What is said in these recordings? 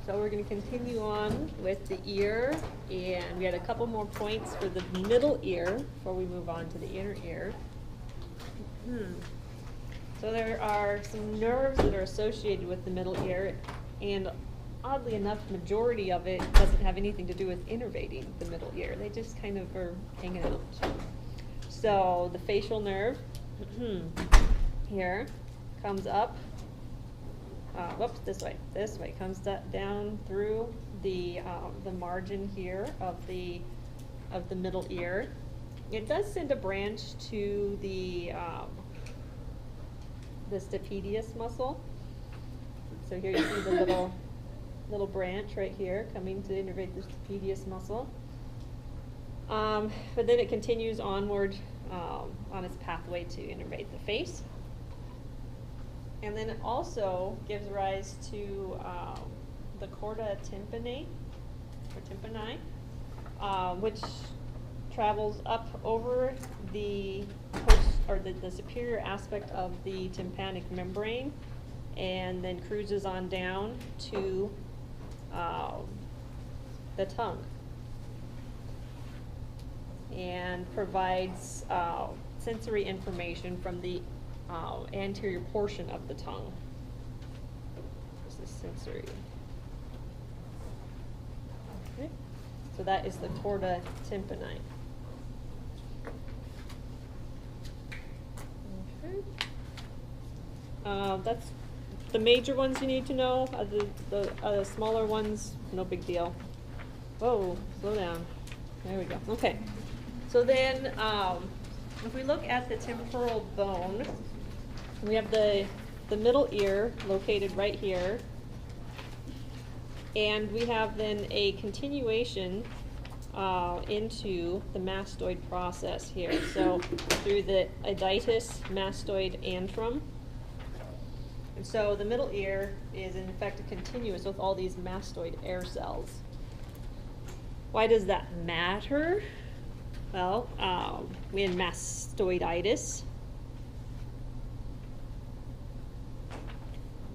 So we're going to continue on with the ear, and we had a couple more points for the middle ear before we move on to the inner ear. So there are some nerves that are associated with the middle ear, and oddly enough, majority of it doesn't have anything to do with innervating the middle ear. They just kind of are hanging out. So the facial nerve here comes up. Whoops, this way, comes down through the margin here of the middle ear. It does send a branch to the stapedius muscle. So here you see the little branch right here coming to innervate the stapedius muscle. But then it continues onward on its pathway to innervate the face. And then it also gives rise to the chorda tympani, which travels up over the superior aspect of the tympanic membrane, and then cruises on down to the tongue, and provides sensory information from the anterior portion of the tongue. This is sensory. Okay. So that is the chorda tympani. Okay. That's the major ones you need to know. The smaller ones, no big deal. Whoa, slow down. There we go. Okay. So then, if we look at the temporal bone, we have the middle ear located right here, and we have then a continuation into the mastoid process here. So through the iditus mastoid antrum. And so the middle ear is in fact continuous with all these mastoid air cells. Why does that matter? Well, we had mastoiditis.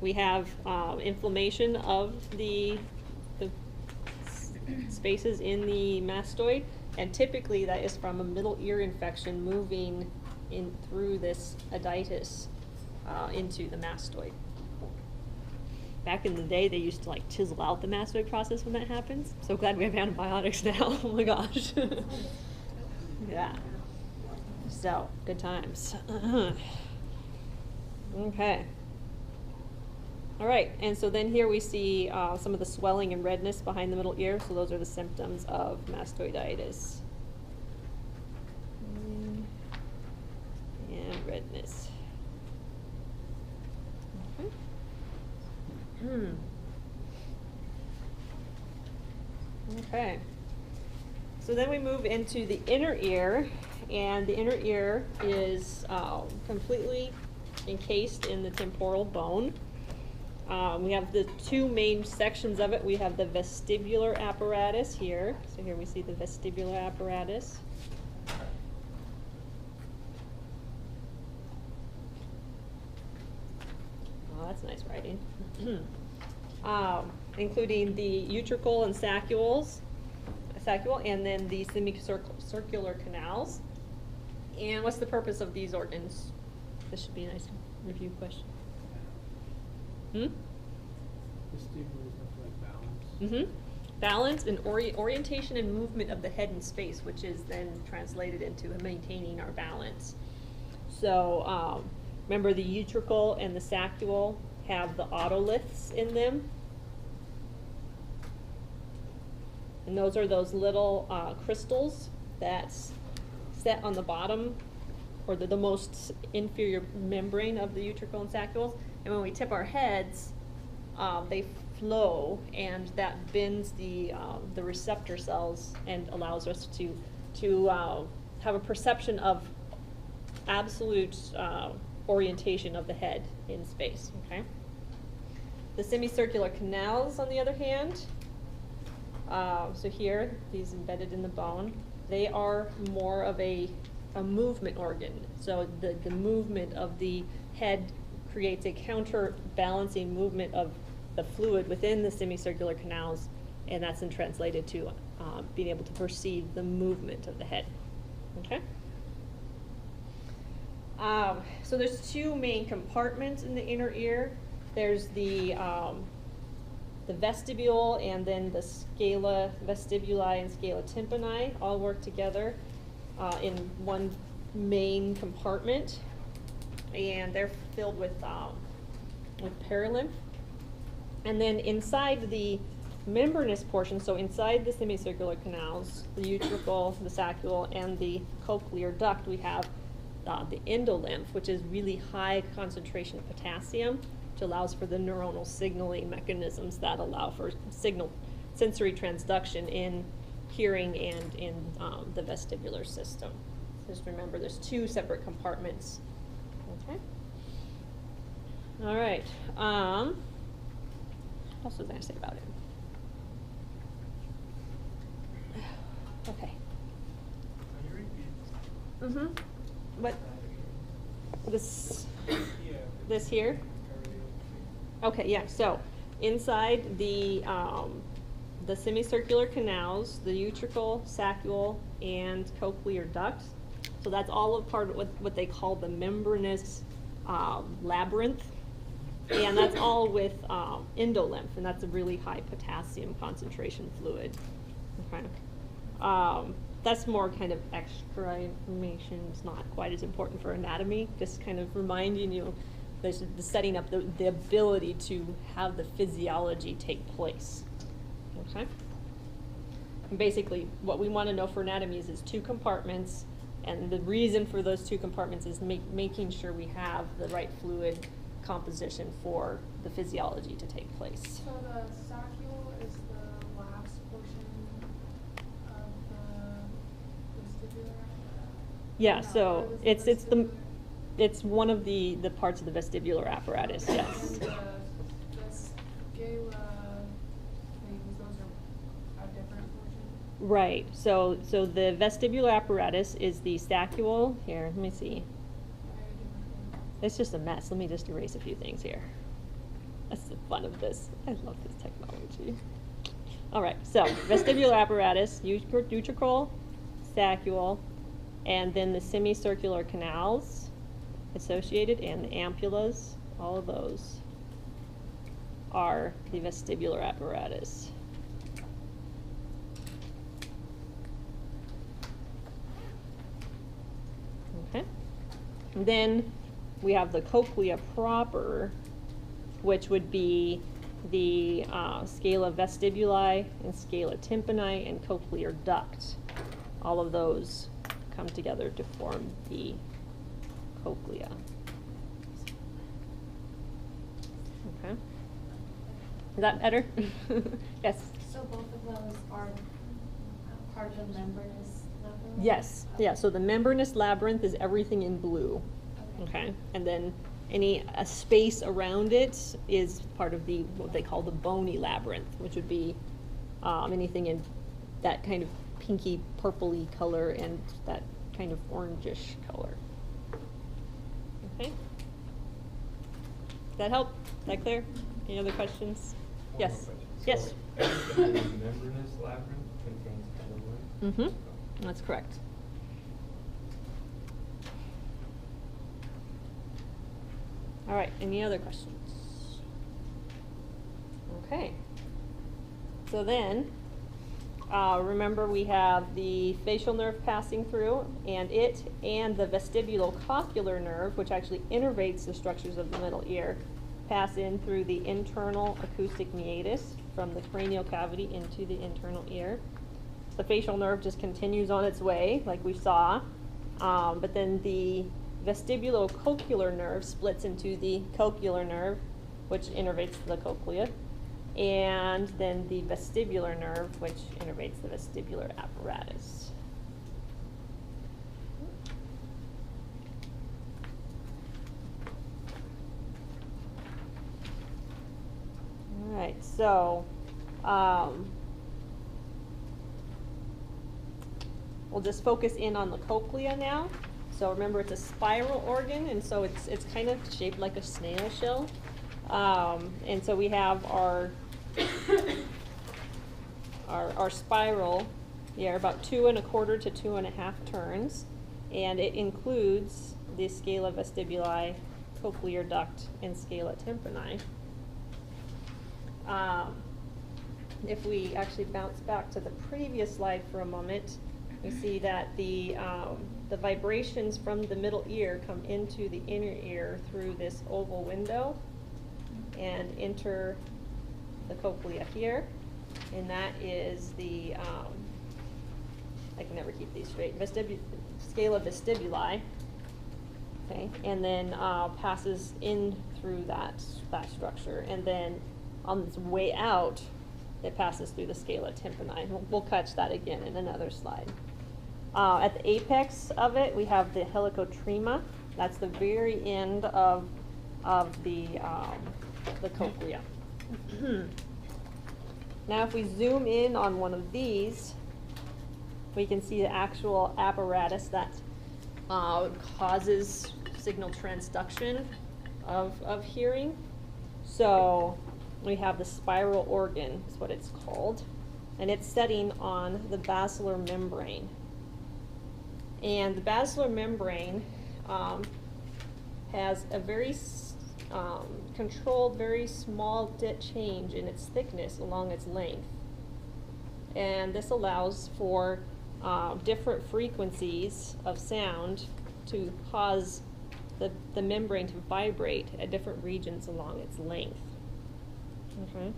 We have inflammation of the spaces in the mastoid, and typically that is from a middle ear infection moving in through this iditus into the mastoid. Back in the day, they used to like chisel out the mastoid process when that happens. So glad we have antibiotics now. Oh my gosh. Yeah. So, good times. Okay. All right, and so then here we see some of the swelling and redness behind the middle ear. So those are the symptoms of mastoiditis. And redness. Okay. Okay. So then we move into the inner ear, and the inner ear is completely encased in the temporal bone. We have the two main sections of it. We have the vestibular apparatus here. So here we see the vestibular apparatus. Oh, that's nice writing. Including the utricle and saccule, and then the semicircular canals. And what's the purpose of these organs? This should be a nice review question. Vestibular is like balance. Balance and orientation and movement of the head in space, which is then translated into maintaining our balance. So remember, the utricle and the saccule have the otoliths in them. And those are those little crystals that's set on the bottom, or the most inferior membrane of the utricle and saccules. And when we tip our heads, they flow, and that bends the receptor cells and allows us to have a perception of absolute orientation of the head in space. Okay. The semicircular canals, on the other hand, so here, these embedded in the bone, they are more of a movement organ. So the movement of the head creates a counterbalancing movement of the fluid within the semicircular canals, and that's then translated to being able to perceive the movement of the head. Okay? So there's two main compartments in the inner ear. There's the vestibule, and then the scala vestibuli and scala tympani all work together in one main compartment, and they're filled with perilymph. And then inside the membranous portion, so inside the semicircular canals, the utricle, the saccule, and the cochlear duct, we have the endolymph, which is really high concentration of potassium, which allows for the neuronal signaling mechanisms that allow for sensory transduction in hearing and in the vestibular system. Just remember, there's two separate compartments. Okay. All right. What else was I going to say about it? Okay. Mm-hmm. What? This here? Okay, yeah, so inside the semicircular canals, the utricle, saccule, and cochlear duct, so that's all a part of what they call the membranous labyrinth, and that's all with endolymph, and that's a really high potassium concentration fluid. Okay. That's more kind of extra information. It's not quite as important for anatomy, just kind of reminding you the setting up the ability to have the physiology take place. Okay? And basically, what we want to know for anatomy is two compartments, and the reason for those two compartments is making sure we have the right fluid composition for the physiology to take place. So the saccule is the last portion of the vestibular apparatus? Yeah, No, so or is it vestibular? it's one of the parts of the vestibular apparatus, yes. And the scala things, those are a different portion? Right, so the vestibular apparatus is the saccule. Here, let me see. Very different thing. It's just a mess. Let me just erase a few things here. That's the fun of this. I love this technology. All right, so vestibular apparatus, utricle, saccule, and then the semicircular canals associated, and the ampullas, all of those are the vestibular apparatus. Okay. And then we have the cochlea proper, which would be the scala vestibuli and scala tympani and cochlear duct. All of those come together to form the cochlea. Okay. Is that better? Yes. So both of those are part of the membranous labyrinth? Yes. Yeah. So the membranous labyrinth is everything in blue. Okay. Okay. And then a space around it is part of the what they call the bony labyrinth, which would be anything in that kind of pinky purpley color and that kind of orangish color. Okay. Does that help? Is that clear? Any other questions? One Yes. more question. Yes. So everything in the membranous labyrinth contains endolymph? Mm-hmm. That's correct. All right, any other questions? Okay. So then, remember we have the facial nerve passing through, and the vestibulocochlear nerve, which actually innervates the structures of the middle ear, pass in through the internal acoustic meatus from the cranial cavity into the internal ear. The facial nerve just continues on its way, like we saw, but then the vestibulocochlear nerve splits into the cochlear nerve, which innervates the cochlea, and then the vestibular nerve, which innervates the vestibular apparatus. All right, so we'll just focus in on the cochlea now. So remember, it's a spiral organ, and so it's kind of shaped like a snail shell. And so we have our spiral here, about 2 1/4 to 2 1/2 turns, and it includes the scala vestibuli, cochlear duct, and scala tympani. If we actually bounce back to the previous slide for a moment, we see that the vibrations from the middle ear come into the inner ear through this oval window and enter the cochlea here, and that is the, I can never keep these straight, scala vestibuli, okay, and then passes in through that structure, and then on its way out, it passes through the scala tympani. We'll catch that again in another slide. At the apex of it, we have the helicotrema. That's the very end of the cochlea. Now, if we zoom in on one of these, we can see the actual apparatus that causes signal transduction of hearing. So we have the spiral organ, is what it's called, and it's setting on the basilar membrane. And the basilar membrane has a very controlled, very small change in its thickness along its length. And this allows for different frequencies of sound to cause the membrane to vibrate at different regions along its length. Okay.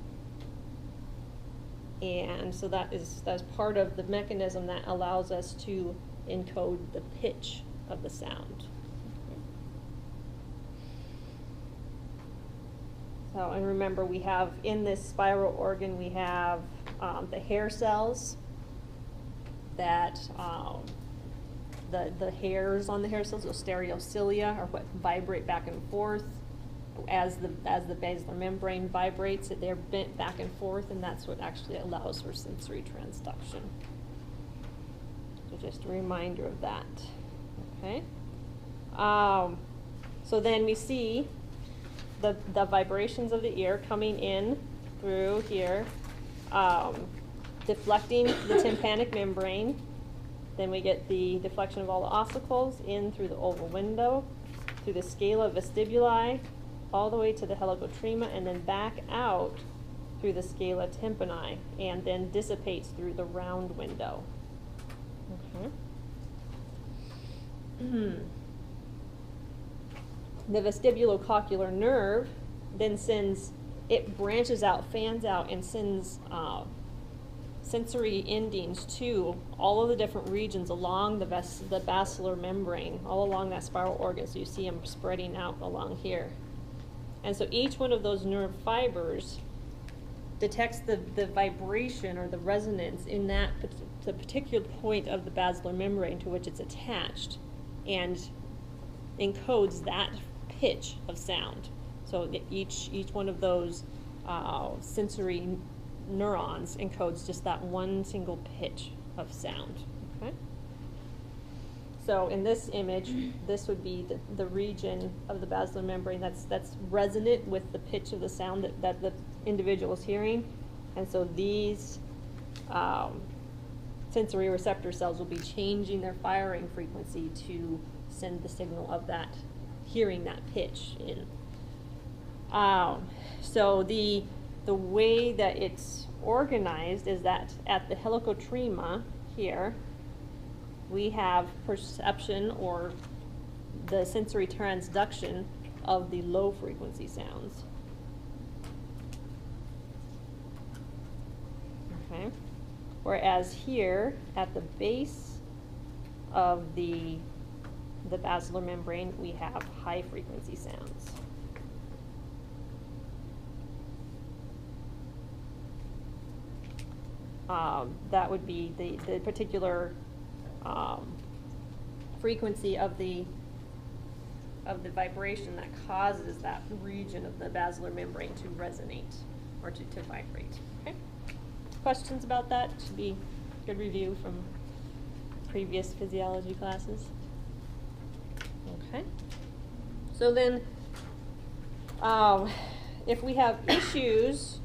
And so that's part of the mechanism that allows us to encode the pitch of the sound. So, and remember, we have in this spiral organ, we have the hair cells that the hairs on the hair cells, those stereocilia, are what vibrate back and forth. As the basilar membrane vibrates, they're bent back and forth, and that's what actually allows for sensory transduction. So just a reminder of that. Okay. So then we see the vibrations of the ear coming in through here, deflecting the tympanic membrane. Then we get the deflection of all the ossicles in through the oval window, through the scala vestibuli, all the way to the helicotrema, and then back out through the scala tympani, and then dissipates through the round window. Okay. The vestibulocochlear nerve then branches out, fans out, and sends sensory endings to all of the different regions along the basilar membrane, all along that spiral organ. So you see them spreading out along here. And so each one of those nerve fibers detects the vibration or the resonance in the particular point of the basilar membrane to which it's attached, and encodes that pitch of sound. So each one of those sensory neurons encodes just that one single pitch of sound. Okay? So in this image, this would be the region of the basilar membrane that's resonant with the pitch of the sound that the individual is hearing. And so these sensory receptor cells will be changing their firing frequency to send the signal of that, hearing that pitch in. So the way that it's organized is that at the helicotrema here, we have perception, or the sensory transduction of the low frequency sounds. Okay. Whereas here at the base of the basilar membrane, we have high frequency sounds. That would be the particular frequency of the vibration that causes that region of the basilar membrane to resonate or to vibrate. Okay. Questions about that? Should be good review from previous physiology classes. Okay. So then, if we have issues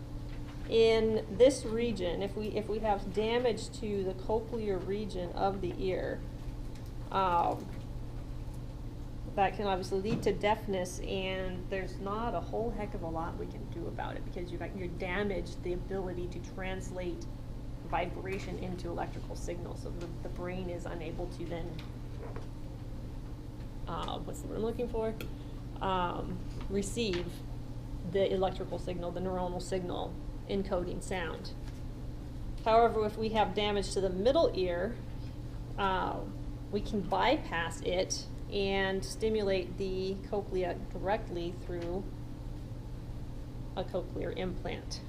in this region, if we have damage to the cochlear region of the ear, that can obviously lead to deafness, and there's not a whole heck of a lot we can do about it because you're damaged the ability to translate vibration into electrical signals. So the brain is unable to then, what's the word I'm looking for? Receive the electrical signal, the neuronal signal, encoding sound. However, if we have damage to the middle ear, we can bypass it and stimulate the cochlea directly through a cochlear implant.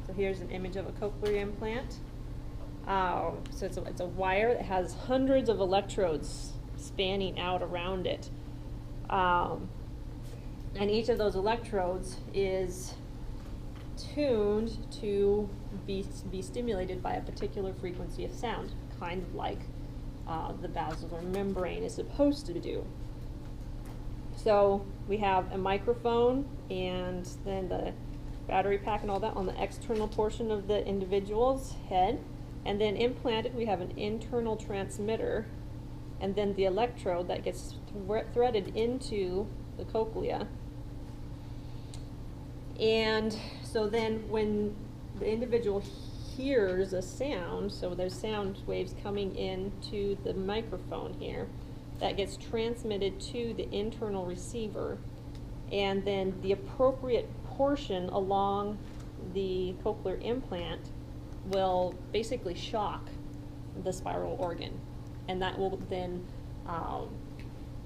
So here's an image of a cochlear implant. So it's a wire that has hundreds of electrodes spanning out around it. And each of those electrodes is tuned to be stimulated by a particular frequency of sound, kind of like the basilar membrane is supposed to do. So we have a microphone and then the battery pack and all that on the external portion of the individual's head. And then implanted, we have an internal transmitter, and then the electrode that gets threaded into the cochlea. And so then when the individual hears a sound, so there's sound waves coming into the microphone here, that gets transmitted to the internal receiver, and then the appropriate portion along the cochlear implant will basically shock the spiral organ, and that will then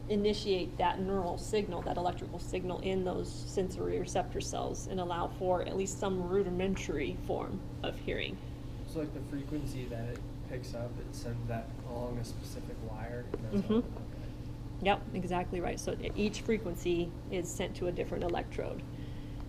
initiate that neural signal, that electrical signal in those sensory receptor cells, and allow for at least some rudimentary form of hearing. So like the frequency that it picks up, it sends that along a specific wire. And that's Mhm. okay. Yep, exactly right. So each frequency is sent to a different electrode.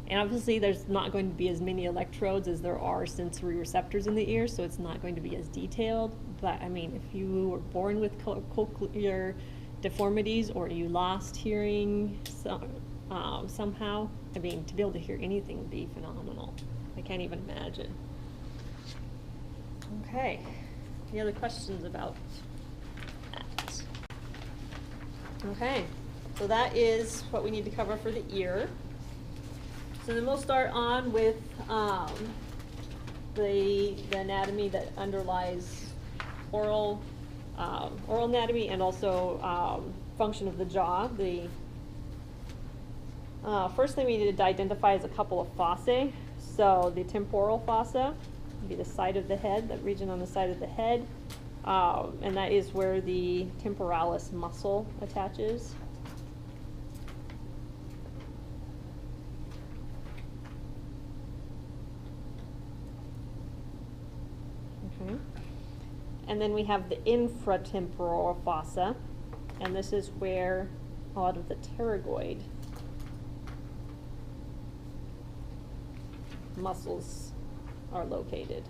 And obviously there's not going to be as many electrodes as there are sensory receptors in the ear, so it's not going to be as detailed. But I mean, if you were born with cochlear deformities or you lost hearing somehow, I mean, to be able to hear anything would be phenomenal. I can't even imagine. Okay, any other questions about that? Okay, so that is what we need to cover for the ear. So then we'll start on with the anatomy that underlies oral anatomy and also function of the jaw. The first thing we need to identify is a couple of fossae. So the temporal fossa would be the side of the head, that region on the side of the head, and that is where the temporalis muscle attaches. Okay. And then we have the infratemporal fossa, and this is where a lot of the pterygoid muscles are located.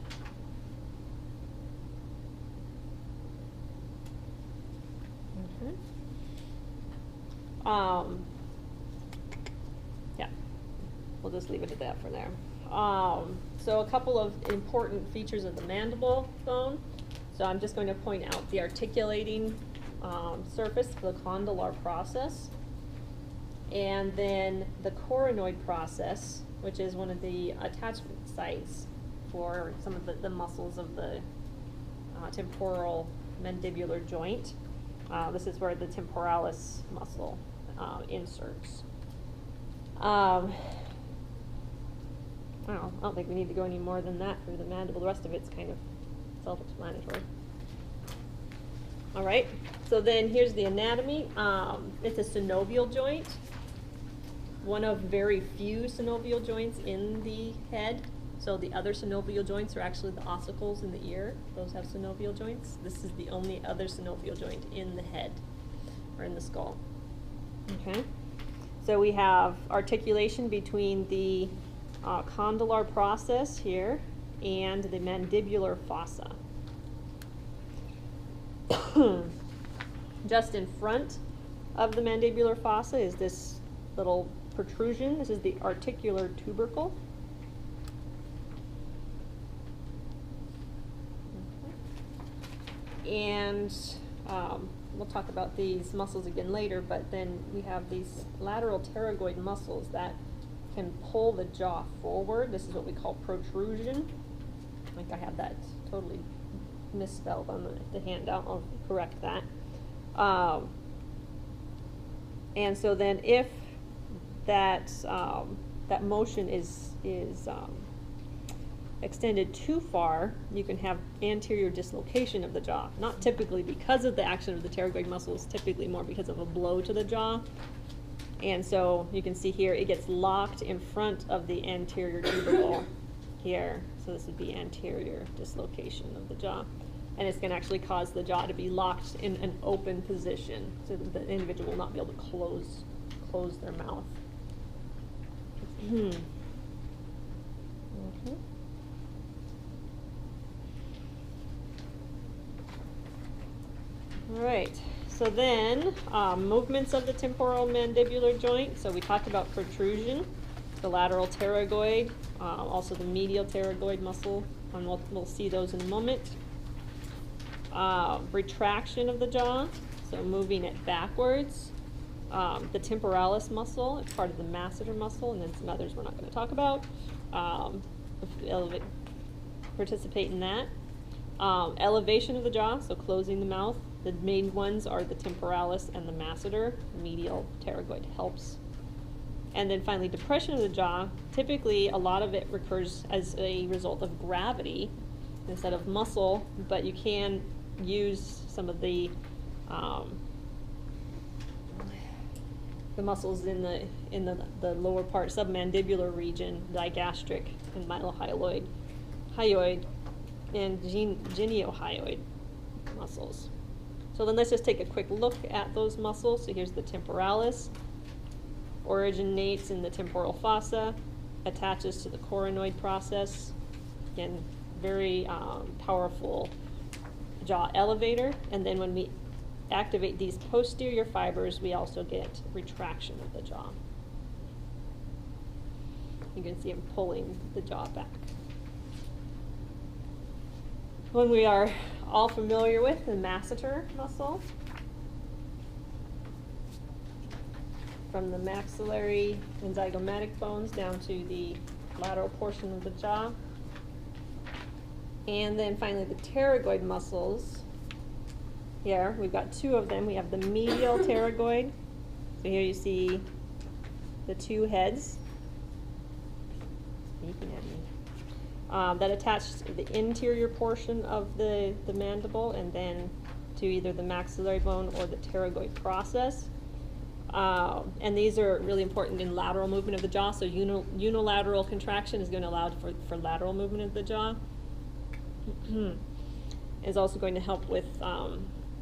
Okay. Yeah, we'll just leave it at that for there. So a couple of important features of the mandible bone. So I'm just going to point out the articulating surface, the condylar process, and then the coronoid process, which is one of the attachment sites for some of the muscles of the temporal mandibular joint. This is where the temporalis muscle inserts. I don't think we need to go any more than that for the mandible. The rest of it's kind of self-explanatory. All right, so then here's the anatomy. It's a synovial joint, one of very few synovial joints in the head. So the other synovial joints are actually the ossicles in the ear. Those have synovial joints. This is the only other synovial joint in the head, or in the skull. Okay, so we have articulation between the condylar process here and the mandibular fossa. Just in front of the mandibular fossa is this little protrusion. This is the articular tubercle. And we'll talk about these muscles again later, but then we have these lateral pterygoid muscles that can pull the jaw forward. This is what we call protrusion. I think I have that totally misspelled on the handout. I'll correct that. And so then if that, that motion is extended too far, you can have anterior dislocation of the jaw. Not typically because of the action of the pterygoid muscles, typically more because of a blow to the jaw. And so you can see here, it gets locked in front of the anterior tubercle here. So this would be anterior dislocation of the jaw. And it's going to actually cause the jaw to be locked in an open position so that the individual will not be able to close their mouth. Okay. All right, so then movements of the temporal mandibular joint. So we talked about protrusion, the lateral pterygoid, also the medial pterygoid muscle, and we'll see those in a moment. Retraction of the jaw, so moving it backwards. The temporalis muscle, it's part of the masseter muscle, and then some others we're not going to talk about. Participate in that. Elevation of the jaw, so closing the mouth. The main ones are the temporalis and the masseter. Medial pterygoid helps. And then finally, depression of the jaw. Typically, a lot of it occurs as a result of gravity instead of muscle, but you can use some of the muscles in the lower part, submandibular region, digastric and mylohyoid, hyoid, and geniohyoid muscles. So then let's just take a quick look at those muscles. So here's the temporalis, originates in the temporal fossa, attaches to the coronoid process. Again, very powerful jaw elevator. And then when we activate these posterior fibers, we also get retraction of the jaw. You can see him pulling the jaw back. One we are all familiar with, the masseter muscle. From the maxillary and zygomatic bones down to the lateral portion of the jaw. And then finally the pterygoid muscles. Here, we've got two of them. We have the medial pterygoid. So here you see the two heads. Sneaking at me. That attach to the interior portion of the mandible and then to either the maxillary bone or the pterygoid process. And these are really important in lateral movement of the jaw. So unilateral contraction is going to allow for lateral movement of the jaw. Is also going to help with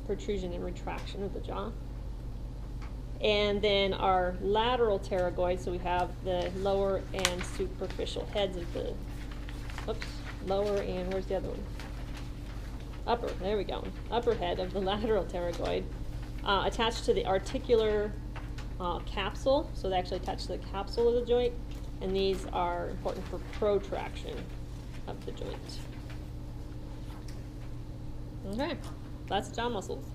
protrusion and retraction of the jaw. And then our lateral pterygoid, so we have the lower and superficial heads of the, lower and where's the other one? Upper, there we go. Upper head of the lateral pterygoid, attached to the articular capsule, so they actually attach to the capsule of the joint, and these are important for protraction of the joint. Okay, that's jaw muscles.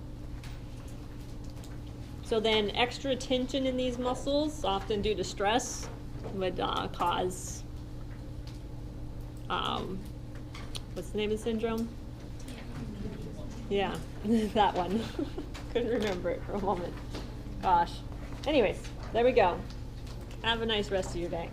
So then extra tension in these muscles, often due to stress, would cause, what's the name of the syndrome? Yeah, that one. Couldn't remember it for a moment. Gosh. Anyways, there we go. Have a nice rest of your day.